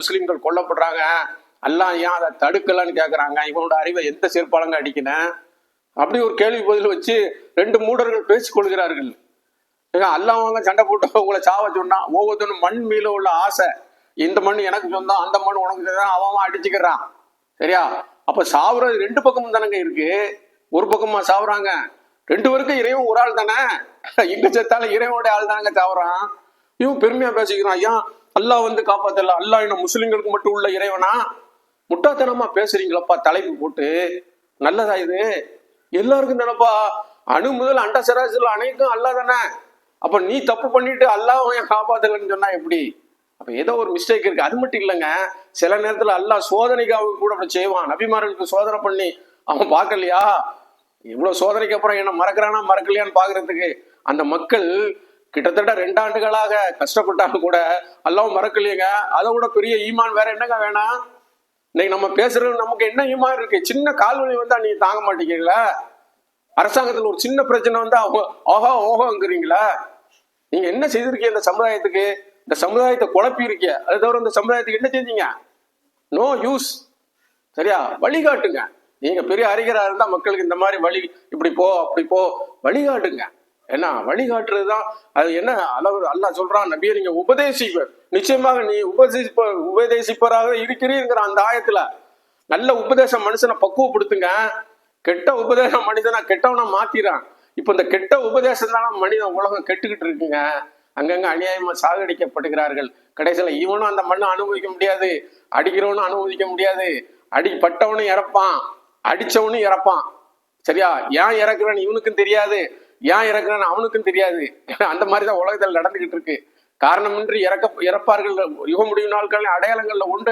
முஸ்லிம்கள் கொல்லப்படுறாங்க, அல்லாஹ் ஏன் அதை தடுக்கலன்னு கேட்கறாங்க, இவனோட அறிவை எந்த செருப்பாலங்க அடிக்கணும் அப்படி ஒரு கேள்வி பதில் வச்சு 2 மூடர்கள் பேசிக் கொள்கிறார்கள். அல்லாஹ் வாங்க சண்டை போட்டு உங்களை சாவ சொன்னா ஒவ்வொருத்தரும் மண் மீல உள்ள ஆசை, இந்த மண் எனக்கு சொந்தம் அந்த மண் உனக்கு சொந்தம், அவன் அடிச்சுக்கிறான். சரியா? அப்ப சாவுறது 2 பக்கமும் தானங்க இருக்கு. ஒரு பக்கமா சாவுறாங்க, 2 பேருக்கும் இறைவன் ஒரு ஆள் தானே. இங்க செத்தாலும் இறைவனோட ஆள் தானங்க சாவுறான். இவன் பெருமையா பேசிக்கிறான், ஐயா அல்லாஹ் வந்து காப்பாத்தல, அல்லாஹ் இன்னும் முஸ்லிம்களுக்கு மட்டும் உள்ள இறைவனா? முட்டாத்தனமா பேசுறீங்களப்பா தலைப்பு போட்டு. நல்லதா இது? எல்லாருக்கும் தானப்பா, அணு முதல் அண்ட சராசரில் அனைத்தும் அல்லாஹ் தானே. அப்ப நீ தப்பு பண்ணிட்டு அல்லாஹ் ஏன் காப்பாத்தலன்னு சொன்னா எப்படி? அப்ப ஏதோ ஒரு மிஸ்டேக் இருக்கு. அது மட்டும் இல்லைங்க, சில நேரத்துல அல்லாஹ் சோதனைக்காக கூட அப்படி செய்வான். நபிமார்களுக்கு சோதனை பண்ணி அவன் பார்க்கலையா? இவ்வளவு சோதனைக்கு அப்புறம் என்ன மறக்கிறானா மறக்கலையான்னு பாக்குறதுக்கு அந்த மக்கள் கிட்டத்தட்ட 2 ஆண்டுகளாக கஷ்டப்பட்டாங்க கூட அல்லாஹ் மறக்கலையேங்க. அதை விட பெரிய ஈமான் வேற என்னங்க வேணாம்? இன்னைக்கு நம்ம பேசுறது நமக்கு என்ன ஈமான் இருக்கு? சின்ன கால்வலி வந்தா நீங்க தாங்க மாட்டீங்களா? அரசாங்கத்துல ஒரு சின்ன பிரச்சனை வந்தா ஓஹோ ஓஹோங்கிறீங்களா? நீங்க என்ன செய்திருக்கீங்க இந்த சமுதாயத்துக்கு? இந்த சமுதாயத்தை குழப்பி இருக்கிய, அது தவிர இந்த சமுதாயத்துக்கு என்ன செஞ்சீங்க? No use. சரியா? வழிகாட்டுங்க. நீங்க பெரிய அறிஞரா இருந்தா மக்களுக்கு இந்த மாதிரி வழி, இப்படி போ அப்படி போ, வழிகாட்டுங்க. என்ன வழிகாட்டுறதுதான் அது. என்ன அளவு அல்லாஹ் சொல்றான், நபியை நீங்க உபதேசிப்பர், நிச்சயமாக நீ உபதேசிப்பராக இருக்கிறீங்கிற அந்த ஆயத்துல நல்ல உபதேசம் மனுஷனை பக்குவப்படுத்துங்க. கெட்ட உபதேசம் மனிதனா கெட்டவனா மாத்திரான். இப்ப இந்த கெட்ட உபதேசம் தானே மனிதன் உலகம் கெட்டுக்கிட்டு இருக்குங்க. அங்கங்க அநியாயமா சாகடிக்கப்படுகிறார்கள். கடைசியில இவனும் அந்த மண்ணை அனுபவிக்க முடியாது, அடிக்கிறவனும் அனுபவிக்க முடியாது. அடிப்பட்டவனும் இறப்பான், அடிச்சவனும் இறப்பான். சரியா? ஏன் இறக்குறான்னு இவனுக்கும் தெரியாது, ஏன் இறக்குறான்னு அவனுக்கும் தெரியாது. அந்த மாதிரிதான் உலகத்தில் நடந்துகிட்டு இருக்கு. காரணமின்றி இறப்பார்கள். யுக முடிவு நாட்கள் அடையாளங்கள்ல ஒன்று.